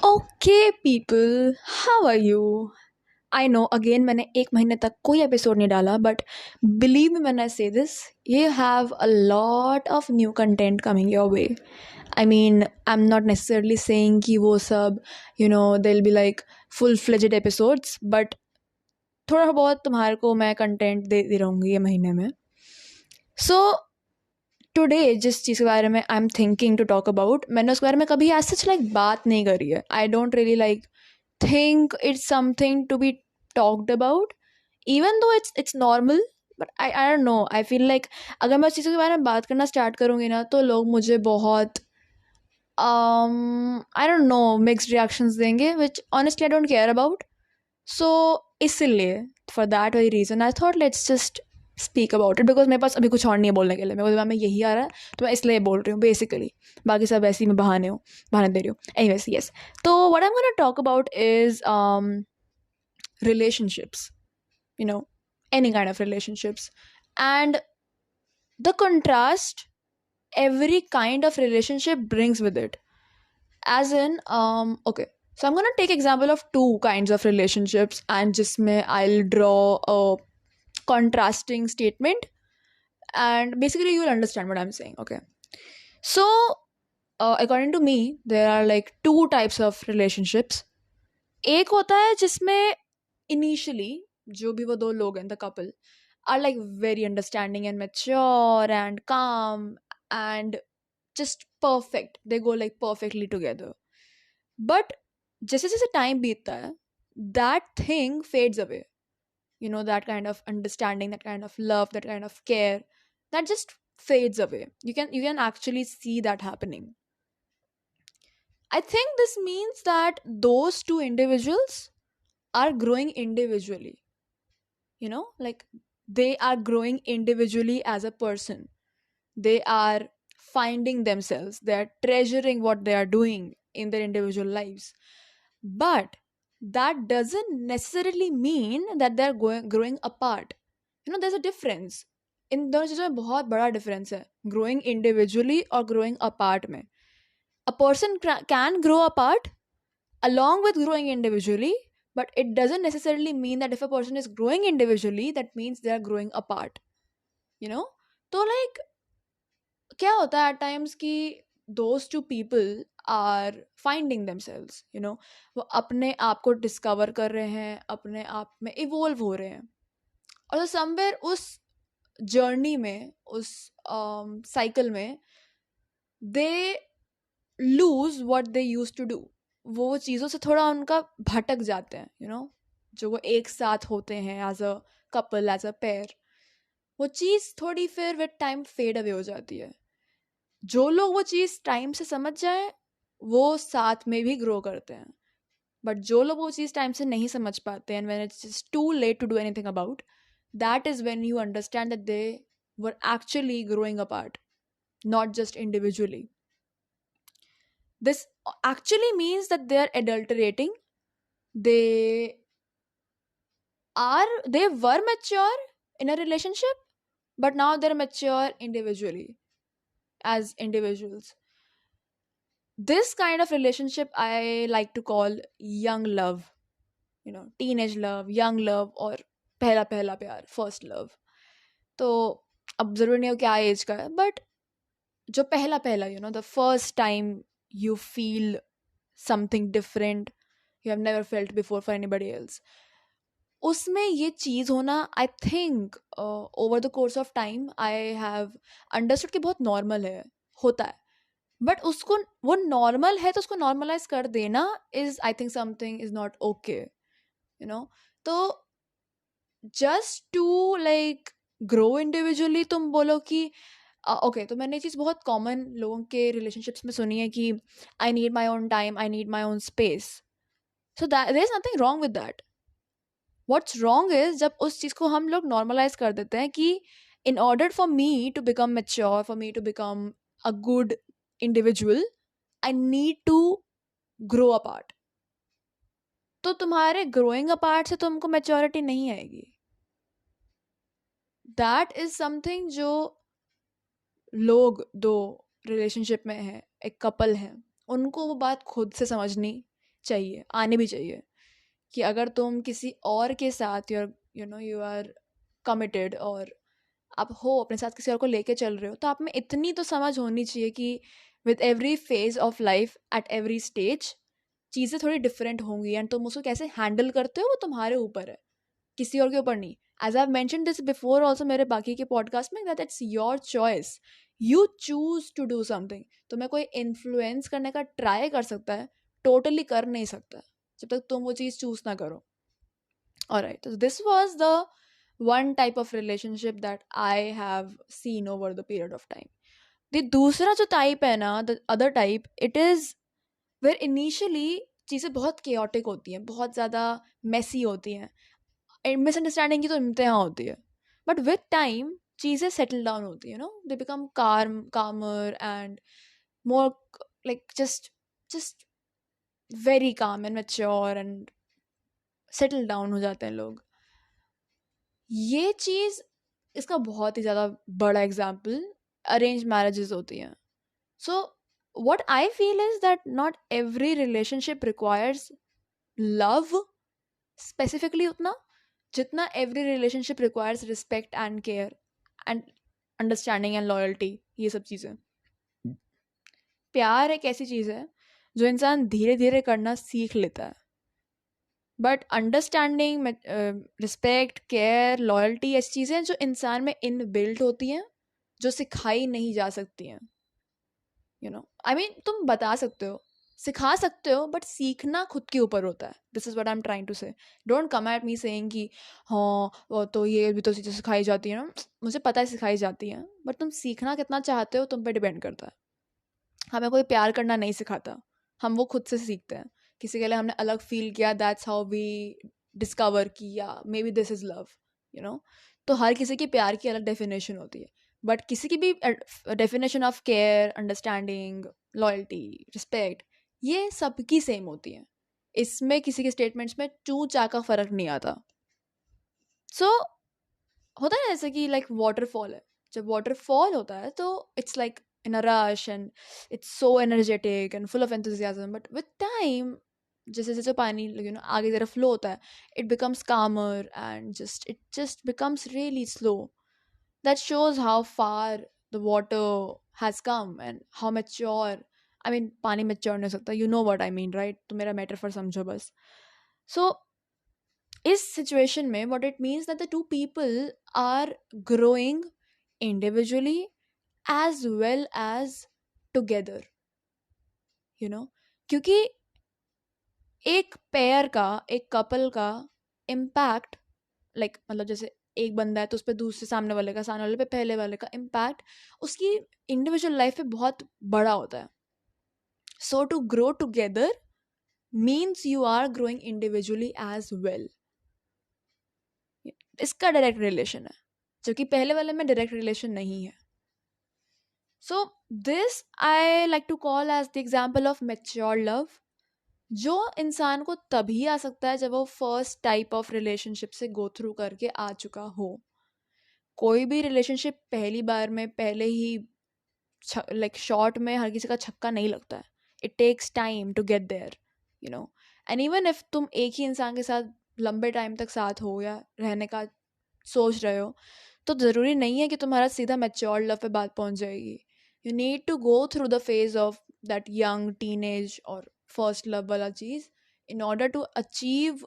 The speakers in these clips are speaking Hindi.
Okay people, how are you? I know again मैंने 1 महीने तक कोई एपिसोड नहीं डाला, but believe me when I say this, you have a lot of new content coming your way. I mean I am not necessarily saying कि वो सब they will be like full fledged episodes, but थोड़ा बहुत तुम्हारे को मैं कंटेंट देती रहूँगी ये महीने में. सो टुडे जिस चीज़ के बारे में I am thinking to talk about, मैंने उसके बारे में कभी ऐसा लाइक बात नहीं करी है. I don't really like think it's something to be talked about, even though it's normal. But I don't know, I feel like अगर मैं उस चीज़ के बारे में बात करना स्टार्ट करूँगी ना, तो लोग मुझे बहुत I don't know mixed reactions देंगे, which honestly I don't care about. So इसलिए for that very reason I thought let's just speak about it, because मेरे पास अभी कुछ और नहीं है बोलने के लिए. मेरे को दिमाग में यही आ रहा है, तो मैं इसलिए बोल रही हूँ बेसिकली. बाकी सब ऐसे ही मैं बहाने दे रही हूँ. Anyways, yes. So what I'm gonna talk about is relationships. Any kind of relationships, and the contrast every kind of relationship brings with it. As in, okay, so I'm gonna take example of two kinds of relationships, and जिसमें I'll draw a contrasting statement, and basically you will understand what I'm saying. Okay, so according to me, there are like two types of relationships. एक होता है जिसमें initially जो भी वो दो लोग हैं, the couple, are like very understanding and mature and calm and just perfect. They go like perfectly together. But जैसे जैसे time बीतता है, that thing fades away. That kind of understanding, that kind of love, that kind of care, that just fades away. You can actually see that happening. I think this means that those two individuals are growing individually. Like they are growing individually as a person. They are finding themselves, they are treasuring what they are doing in their individual lives. But that doesn't necessarily mean that they're growing apart. There's a difference. इन दोनों चीज़ों में बहुत बड़ा डिफरेंस है, ग्रोइंग इंडिविजुअली और ग्रोइंग अपार्ट में. A person can grow apart along with growing individually, but it doesn't necessarily mean that if a person is growing individually, that means they are growing apart. तो like क्या होता है at times कि those two people are finding themselves. वो अपने आप को डिस्कवर कर रहे हैं, अपने आप में इवोल्व हो रहे हैं, और समवेयर उस जर्नी में, उस साइकिल में, they lose what they used to do. वो चीज़ों से थोड़ा उनका भटक जाते हैं. जो वो एक साथ होते हैं as a couple, as a pair, वो चीज़ थोड़ी फिर विद टाइम फेड अवे हो जाती है. जो लोग वो चीज़ टाइम से समझ जाए, वो साथ में भी ग्रो करते हैं. बट जो लोग वो चीज़ टाइम से नहीं समझ पाते, and when it's just too late to do anything about, that is when you understand that they were actually growing apart, not just individually. This actually means that they are adulterating. They were mature in a relationship, but now they're mature individually as individuals. This kind of relationship I like to call young love. Teenage love, young love, और पहला पहला प्यार, फर्स्ट लव. तो अब ज़रूरी नहीं हो क्या एज का है, बट जो पहला पहला, the first time you feel something different you have never felt before for anybody else, उसमें ये चीज़ होना, I think over the course of time I have understood कि बहुत नॉर्मल है, होता है. बट उसको, वो नॉर्मल है तो उसको नॉर्मलाइज कर देना is, I think, something is not okay. तो just to like grow individually तुम बोलो कि ओके, तो मैंने ये चीज़ बहुत कॉमन लोगों के रिलेशनशिप्स में सुनी है कि I need my own time, I need my own space. So there is nothing wrong with that. What's wrong is जब उस चीज़ को हम लोग नॉर्मलाइज कर देते हैं कि in order for me to become mature, for me to become a good individual, I need to grow apart. तो तुम्हारे ग्रोइंग अपार्ट से तुमको मेच्योरिटी नहीं आएगी. दैट इज समथिंग जो लोग दो रिलेशनशिप में हैं, एक कपल हैं, उनको वो बात खुद से समझनी चाहिए, आने भी चाहिए, कि अगर तुम किसी और के साथ यू आर कमिटेड और आप हो अपने साथ किसी और को लेके चल रहे हो, तो आप में इतनी तो समझ होनी चाहिए कि with every phase of life at every stage चीज़ें थोड़ी डिफरेंट होंगी, एंड तुम उसको कैसे हैंडल करते हो वो तुम्हारे ऊपर है, किसी और के ऊपर नहीं. As I mention this before also मेरे बाकी के पॉडकास्ट में, that it's your choice. You choose to do something. तुम्हें कोई इन्फ्लुएंस करने का ट्राई कर सकता है, टोटली कर नहीं सकता जब तक तुम वो चीज़ चूज ना करो. Alright, so this was the one type of relationship that I have seen over the period of time. The दूसरा जो टाइप है ना, the other type, it is where initially चीज़ें बहुत chaotic होती हैं, बहुत ज़्यादा messy होती हैं, मिसअंडरस्टैंडिंग की तो इम्तिहान होती है, बट विद टाइम चीज़ें सेटल डाउन होती है, they become calmer and more like just very calm and mature and settle down हो जाते हैं लोग. ये चीज़, इसका बहुत ही ज़्यादा बड़ा एग्जाम्पल अरेंज मैरिजेस होती हैं. सो what I feel is that not every relationship requires love specifically उतना जितना every relationship requires respect and care and understanding and loyalty. ये सब चीज़ें, प्यार एक ऐसी चीज़ है जो इंसान धीरे धीरे करना सीख लेता है, but understanding, respect, care, loyalty ऐसी चीज़ें हैं जो इंसान में इनबिल्ट होती हैं, जो सिखाई नहीं जा सकती हैं. आई मीन तुम बता सकते हो, सिखा सकते हो, बट सीखना खुद के ऊपर होता है. This is what I am trying to say. Don't come at me saying कि हाँ वो तो ये भी तो चीज़ें सिखाई जाती है ना. मुझे पता है सिखाई जाती हैं, बट तुम सीखना कितना चाहते हो तुम पे डिपेंड करता है. हमें कोई प्यार करना नहीं सिखाता, हम वो खुद से सीखते हैं. किसी के लिए हमने अलग फील किया, दैट्स हाउ वी डिस्कवर किया may be this is love. तो हर किसी की प्यार की अलग डेफिनेशन होती है, बट किसी की भी definition of care, understanding, loyalty, respect, ये सबकी सेम होती है. इसमें किसी के स्टेटमेंट्स में चू चा का फ़र्क नहीं आता. सो होता है जैसे कि लाइक वाटरफॉल है. जब वाटरफॉल होता है तो it's like in a rush and it's so energetic and full of enthusiasm, but with time जैसे जैसे पानी आगे जरा फ्लो होता है, it becomes calmer and it just becomes really slow. That shows how far the water has come and how mature. I mean पानी mature नहीं हो सकता, you know what I mean right? तो मेरा metaphor समझो बस. So इस सिचुएशन में what it means that the two people are growing individually as well as together. क्योंकि एक पेयर का, एक कपल का इम्पैक्ट, लाइक मतलब जैसे एक बंदा है तो उस पर दूसरे सामने वाले का, सामने वाले पे पहले वाले का इम्पैक्ट उसकी इंडिविजुअल लाइफ पे बहुत बड़ा होता है. So to grow together means you are growing individually as well. इसका डायरेक्ट रिलेशन है, जबकि पहले वाले में डायरेक्ट रिलेशन नहीं है. So this I like to call as the example of mature love, जो इंसान को तभी आ सकता है जब वो फर्स्ट टाइप ऑफ रिलेशनशिप से गो थ्रू करके आ चुका हो. कोई भी रिलेशनशिप पहली बार में पहले ही लाइक शॉर्ट में हर किसी का छक्का नहीं लगता है. It takes time to get there, and even if तुम एक ही इंसान के साथ लंबे टाइम तक साथ हो या रहने का सोच रहे हो, तो ज़रूरी नहीं है कि तुम्हारा सीधा मैच्योर लव पे बात पहुंच जाएगी. You need to go through the phase of that young teenage और first love वाला चीज़ in order to achieve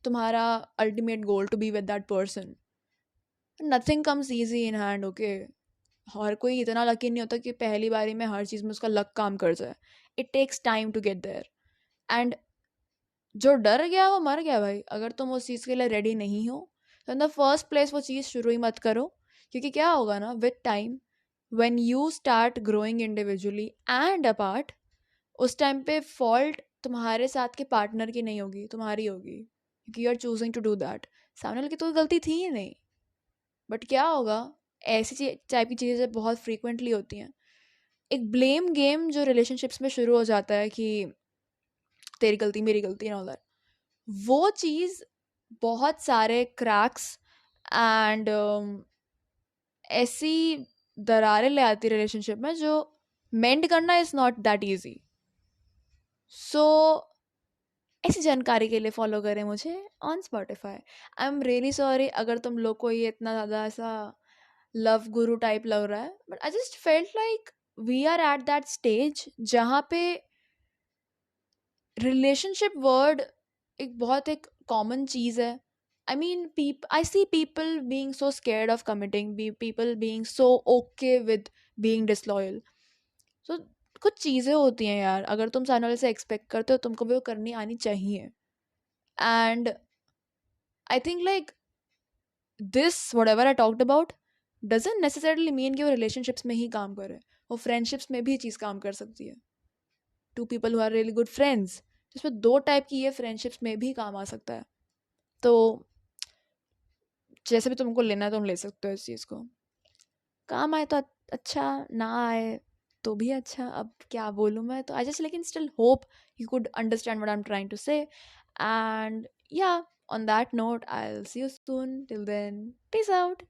तुम्हारा ultimate goal to be with that person. Nothing comes easy in hand, okay? हर कोई इतना लकी नहीं होता कि पहली बारी में हर चीज़ में उसका लक काम कर जाए. It takes time to get there. And जो डर गया वो मर गया भाई. अगर तुम उस चीज़ के लिए रेडी नहीं हो तो in the first place वो चीज़ शुरू ही मत करो. क्योंकि क्या होगा ना, with time when you start growing individually and apart, उस टाइम पे फॉल्ट तुम्हारे साथ के पार्टनर की नहीं होगी, तुम्हारी होगी, क्योंकि you are choosing to do that. सामने वाले की तो गलती थी ही नहीं. बट क्या होगा, ऐसी टाइप की चीज़ें बहुत फ्रीक्वेंटली होती हैं. एक ब्लेम गेम जो रिलेशनशिप्स में शुरू हो जाता है कि तेरी गलती मेरी गलती ना, उधर वो चीज़ बहुत सारे क्रैक्स एंड ऐसी दरारें ले आती रिलेशनशिप में जो मेंड करना इज़ नॉट दैट ईजी. सो ऐसी जानकारी के लिए फॉलो करें मुझे on Spotify. I am really sorry अगर तुम लोग को ये इतना ज़्यादा ऐसा लव गुरु टाइप लग रहा है, but I just felt like we are at that stage जहाँ पे रिलेशनशिप वर्ड एक बहुत एक कॉमन चीज़ है। I mean I see people being so scared of committing, people being so okay with being disloyal. So कुछ चीज़ें होती हैं यार, अगर तुम सामने वाले से एक्सपेक्ट करते हो तुमको भी वो करनी आनी चाहिए। And I think like this what ever I talked about doesn't necessarily mean कि वो रिलेशनशिप्स में ही काम करे, वो फ्रेंडशिप्स में भी चीज़ काम कर सकती है। Two people who are really good friends, जिसमें दो टाइप की ये फ्रेंडशिप्स में भी काम आ सकता है। तो जैसे भी तुमको लेना है तुम ले सकते हो इस चीज़ को, काम आए तो अच्छा, ना आए तो भी अच्छा। अब क्या बोलूँ मैं, तो आई जस्ट लेकिन still hope you could understand what I am trying to say. And yeah, on that note, I'll see you soon. Till then, peace out.